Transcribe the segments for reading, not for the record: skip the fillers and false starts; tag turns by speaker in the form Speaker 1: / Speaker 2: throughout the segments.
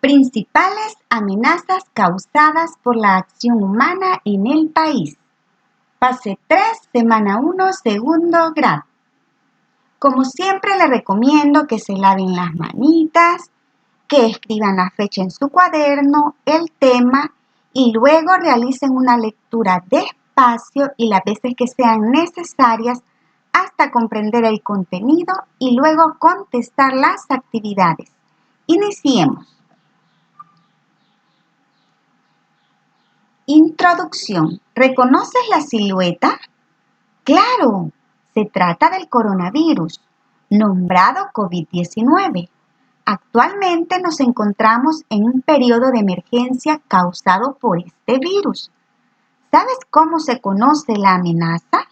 Speaker 1: Principales amenazas causadas por la acción humana en el país. Fase 3, semana 1, segundo grado. Como siempre, les recomiendo que se laven las manitas, que escriban la fecha en su cuaderno, el tema y luego realicen una lectura despacio y las veces que sean necesarias hasta comprender el contenido y luego contestar las actividades. Iniciemos. Introducción. ¿Reconoces la silueta? ¡Claro! Se trata del coronavirus, nombrado COVID-19. Actualmente nos encontramos en un periodo de emergencia causado por este virus. ¿Sabes cómo se conoce la amenaza?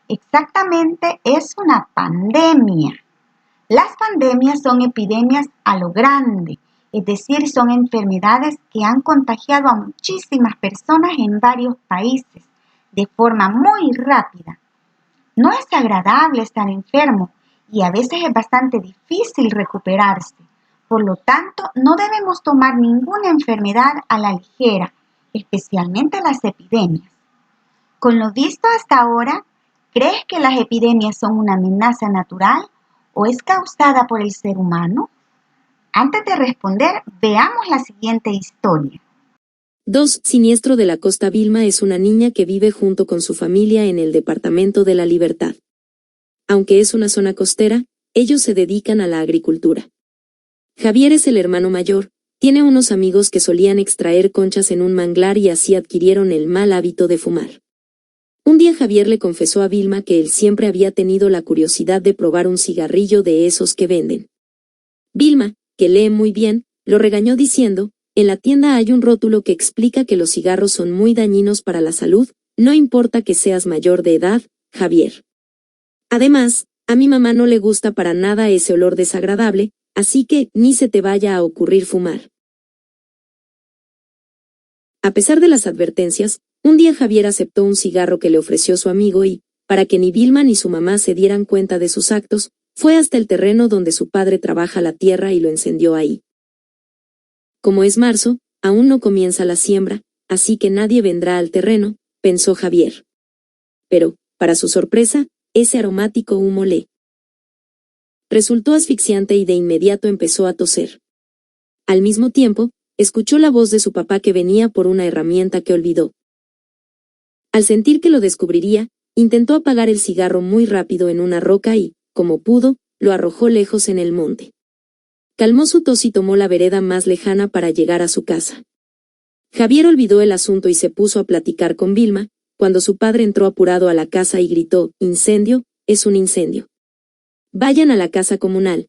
Speaker 1: Exactamente, es una pandemia. Las pandemias son epidemias a lo grande, es decir, son enfermedades que han contagiado a muchísimas personas en varios países de forma muy rápida. No es agradable estar enfermo y a veces es bastante difícil recuperarse. Por lo tanto, no debemos tomar ninguna enfermedad a la ligera, especialmente las epidemias. Con lo visto hasta ahora, ¿crees que las epidemias son una amenaza natural o es causada por el ser humano? Antes de responder, veamos la siguiente historia.
Speaker 2: 2. Siniestro de la Costa. Vilma es una niña que vive junto con su familia en el departamento de La Libertad. Aunque es una zona costera, ellos se dedican a la agricultura. Javier es el hermano mayor, tiene unos amigos que solían extraer conchas en un manglar y así adquirieron el mal hábito de fumar. Un día Javier le confesó a Vilma que él siempre había tenido la curiosidad de probar un cigarrillo de esos que venden. Vilma, que lee muy bien, lo regañó diciendo: en la tienda hay un rótulo que explica que los cigarros son muy dañinos para la salud, no importa que seas mayor de edad, Javier. Además, a mi mamá no le gusta para nada ese olor desagradable, así que ni se te vaya a ocurrir fumar. A pesar de las advertencias, un día Javier aceptó un cigarro que le ofreció su amigo y, para que ni Vilma ni su mamá se dieran cuenta de sus actos, fue hasta el terreno donde su padre trabaja la tierra y lo encendió ahí. Como es marzo, aún no comienza la siembra, así que nadie vendrá al terreno, pensó Javier. Pero, para su sorpresa, ese aromático humo le resultó asfixiante y de inmediato empezó a toser. Al mismo tiempo, escuchó la voz de su papá que venía por una herramienta que olvidó. Al sentir que lo descubriría, intentó apagar el cigarro muy rápido en una roca y, como pudo, lo arrojó lejos en el monte. Calmó su tos y tomó la vereda más lejana para llegar a su casa. Javier olvidó el asunto y se puso a platicar con Vilma, cuando su padre entró apurado a la casa y gritó: «¡Incendio! ¡Es un incendio! ¡Vayan a la casa comunal!».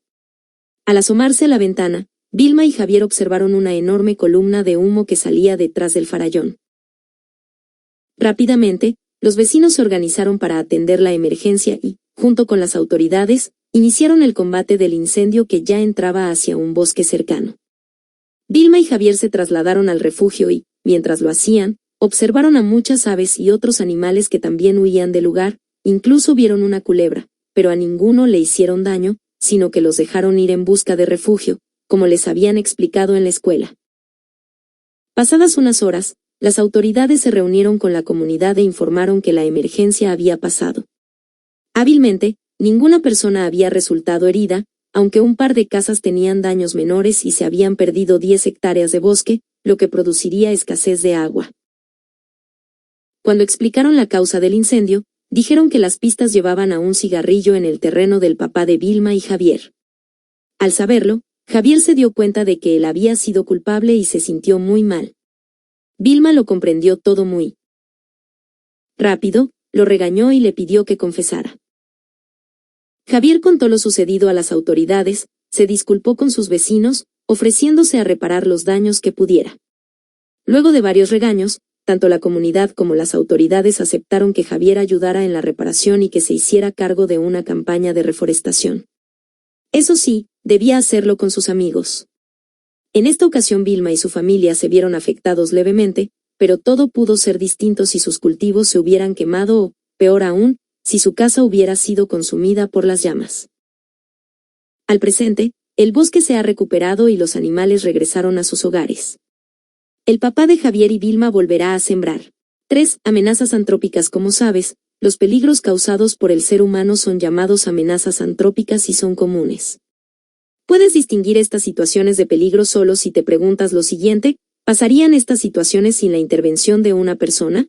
Speaker 2: Al asomarse a la ventana, Vilma y Javier observaron una enorme columna de humo que salía detrás del farallón. Rápidamente, los vecinos se organizaron para atender la emergencia y, junto con las autoridades, iniciaron el combate del incendio que ya entraba hacia un bosque cercano. Vilma y Javier se trasladaron al refugio y, mientras lo hacían, observaron a muchas aves y otros animales que también huían del lugar, incluso vieron una culebra, pero a ninguno le hicieron daño, sino que los dejaron ir en busca de refugio, como les habían explicado en la escuela. Pasadas unas horas, las autoridades se reunieron con la comunidad e informaron que la emergencia había pasado. Hábilmente, ninguna persona había resultado herida, aunque un par de casas tenían daños menores y se habían perdido 10 hectáreas de bosque, lo que produciría escasez de agua. Cuando explicaron la causa del incendio, dijeron que las pistas llevaban a un cigarrillo en el terreno del papá de Vilma y Javier. Al saberlo, Javier se dio cuenta de que él había sido culpable y se sintió muy mal. Vilma lo comprendió todo muy rápido, lo regañó y le pidió que confesara. Javier contó lo sucedido a las autoridades, se disculpó con sus vecinos, ofreciéndose a reparar los daños que pudiera. Luego de varios regaños, tanto la comunidad como las autoridades aceptaron que Javier ayudara en la reparación y que se hiciera cargo de una campaña de reforestación. Eso sí, debía hacerlo con sus amigos. En esta ocasión Vilma y su familia se vieron afectados levemente, pero todo pudo ser distinto si sus cultivos se hubieran quemado o, peor aún, si su casa hubiera sido consumida por las llamas. Al presente, El bosque se ha recuperado y los animales regresaron a sus hogares. El papá de Javier y Vilma volverá a sembrar. 3. Amenazas antrópicas. Como sabes, los peligros causados por el ser humano son llamados amenazas antrópicas y son comunes. Puedes distinguir estas situaciones de peligro solo si te preguntas lo siguiente: ¿pasarían estas situaciones sin la intervención de una persona?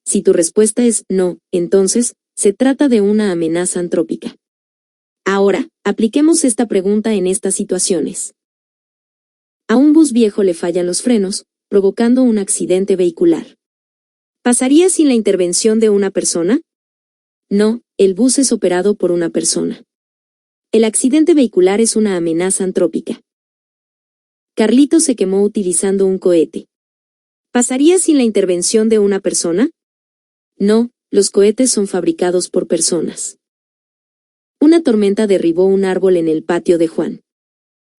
Speaker 2: Si tu respuesta es no, entonces, se trata de una amenaza antrópica. Ahora, apliquemos esta pregunta en estas situaciones. A un bus viejo le fallan los frenos, provocando un accidente vehicular. ¿Pasaría sin la intervención de una persona? No, el bus es operado por una persona. El accidente vehicular es una amenaza antrópica. Carlito se quemó utilizando un cohete. ¿Pasaría sin la intervención de una persona? No, los cohetes son fabricados por personas. Una tormenta derribó un árbol en el patio de Juan.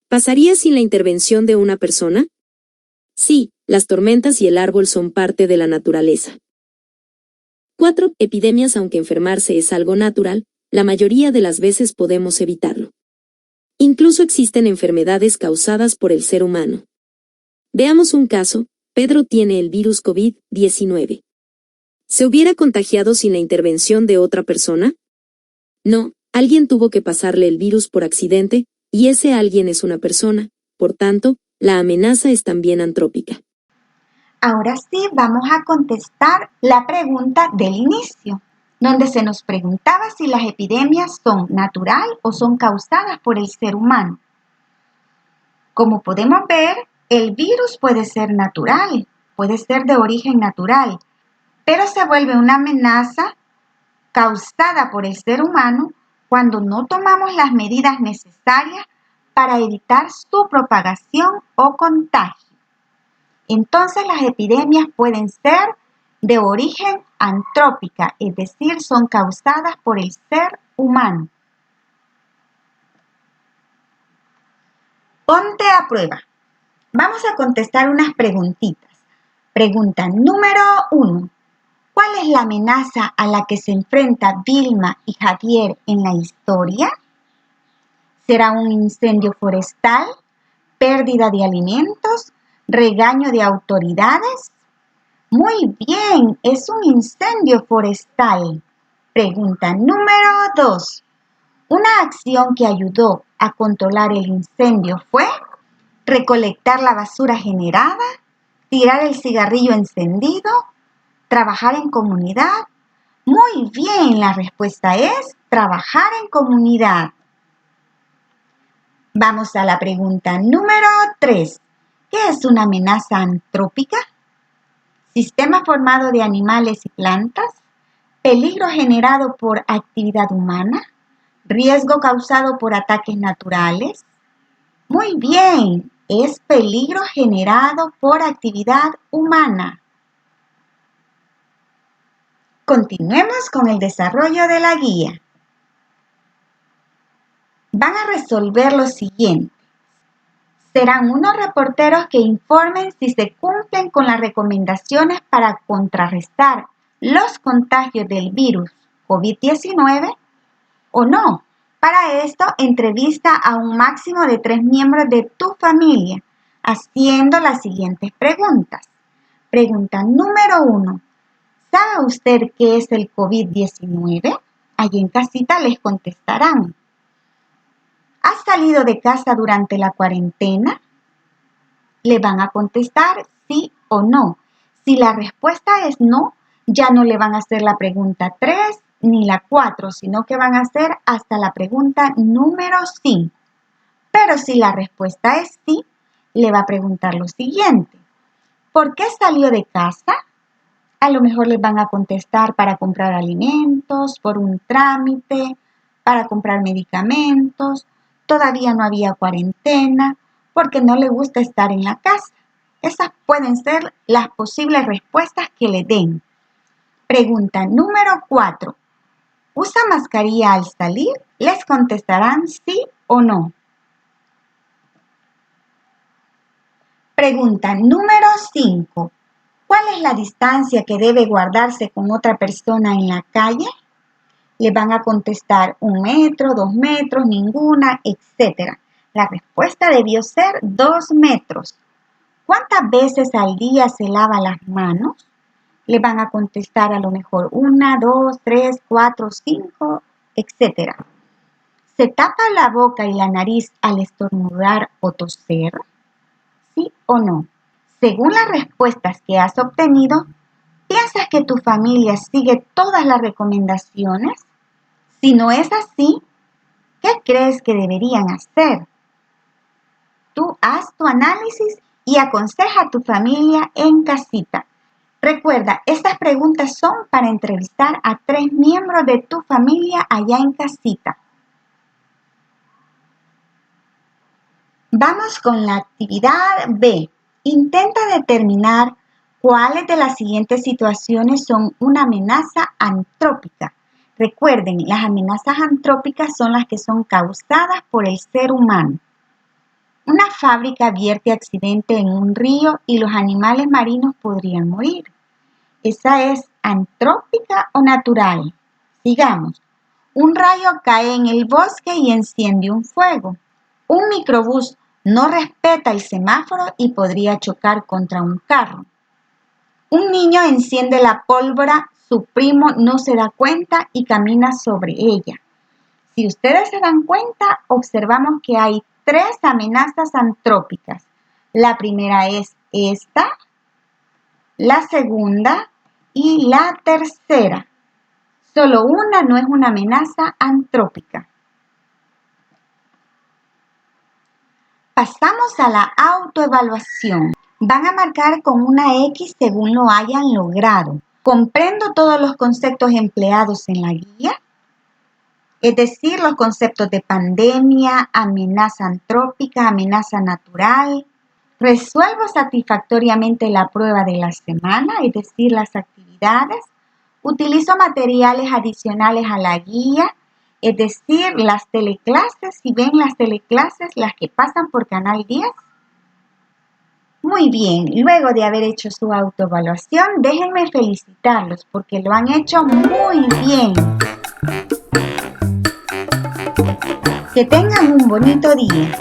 Speaker 2: ¿Pasaría sin la intervención de una persona? Sí, las tormentas y el árbol son parte de la naturaleza. 4. Epidemias. Aunque enfermarse es algo natural, la mayoría de las veces podemos evitarlo. Incluso existen enfermedades causadas por el ser humano. Veamos un caso. Pedro tiene el virus COVID-19. ¿Se hubiera contagiado sin la intervención de otra persona? No, alguien tuvo que pasarle el virus por accidente, y ese alguien es una persona. Por tanto, la amenaza es también antrópica.
Speaker 1: Ahora sí vamos a contestar la pregunta del inicio, donde se nos preguntaba si las epidemias son natural o son causadas por el ser humano. Como podemos ver, el virus puede ser natural, puede ser de origen natural, pero se vuelve una amenaza causada por el ser humano cuando no tomamos las medidas necesarias para evitar su propagación o contagio. Entonces las epidemias pueden ser de origen antrópica, es decir, son causadas por el ser humano. Ponte a prueba. Vamos a contestar unas preguntitas. Pregunta número 1. ¿Cuál es la amenaza a la que se enfrenta Vilma y Javier en la historia? ¿Será un incendio forestal? ¿Pérdida de alimentos? ¿Regaño de autoridades? Muy bien, es un incendio forestal. Pregunta número 2. ¿Una acción que ayudó a controlar el incendio fue recolectar la basura generada, tirar el cigarrillo encendido, trabajar en comunidad? Muy bien, la respuesta es trabajar en comunidad. Vamos a la pregunta número 3. ¿Qué es una amenaza antrópica? Sistema formado de animales y plantas, peligro generado por actividad humana, riesgo causado por ataques naturales. Muy bien, es peligro generado por actividad humana. Continuemos con el desarrollo de la guía. Van a resolver lo siguiente. Serán unos reporteros que informen si se cumplen con las recomendaciones para contrarrestar los contagios del virus COVID-19 o no. Para esto, entrevista a un máximo de 3 miembros de tu familia, haciendo las siguientes preguntas. Pregunta número 1. ¿Sabe usted qué es el COVID-19? Allí en casita les contestarán. ¿Has salido de casa durante la cuarentena? Le van a contestar sí o no. Si la respuesta es no, ya no le van a hacer la pregunta 3 ni la 4, sino que van a hacer hasta la pregunta número 5. Pero si la respuesta es sí, le va a preguntar lo siguiente. ¿Por qué salió de casa? A lo mejor les van a contestar para comprar alimentos, por un trámite, para comprar medicamentos. Todavía no había cuarentena, porque no le gusta estar en la casa. Esas pueden ser las posibles respuestas que le den. Pregunta número 4. ¿Usa mascarilla al salir? Les contestarán sí o no. Pregunta número 5. ¿Cuál es la distancia que debe guardarse con otra persona en la calle? Le van a contestar 1 metro, 2 metros, ninguna, etc. La respuesta debió ser 2 metros. ¿Cuántas veces al día se lava las manos? Le van a contestar a lo mejor 1, 2, 3, 4, 5, etc. ¿Se tapa la boca y la nariz al estornudar o toser? ¿Sí o no? Según las respuestas que has obtenido, ¿piensas que tu familia sigue todas las recomendaciones? Si no es así, ¿qué crees que deberían hacer? Tú haz tu análisis y aconseja a tu familia en casita. Recuerda, estas preguntas son para entrevistar a 3 miembros de tu familia allá en casita. Vamos con la actividad B. Intenta determinar cuáles de las siguientes situaciones son una amenaza antrópica. Recuerden, las amenazas antrópicas son las que son causadas por el ser humano. Una fábrica vierte accidente en un río y los animales marinos podrían morir. ¿Esa es antrópica o natural? Sigamos. Un rayo cae en el bosque y enciende un fuego. Un microbús no respeta el semáforo y podría chocar contra un carro. Un niño enciende la pólvora, su primo no se da cuenta y camina sobre ella. Si ustedes se dan cuenta, observamos que hay 3 amenazas antrópicas. La primera es esta, la segunda y la tercera. Solo una no es una amenaza antrópica. Pasamos a la autoevaluación. Van a marcar con una X según lo hayan logrado. ¿Comprendo todos los conceptos empleados en la guía? Es decir, los conceptos de pandemia, amenaza antrópica, amenaza natural. ¿Resuelvo satisfactoriamente la prueba de la semana, es decir, las actividades? ¿Utilizo materiales adicionales a la guía, es decir, las teleclases? Si ven las teleclases, las que pasan por Canal 10. Muy bien, luego de haber hecho su autoevaluación, déjenme felicitarlos porque lo han hecho muy bien. Que tengan un bonito día.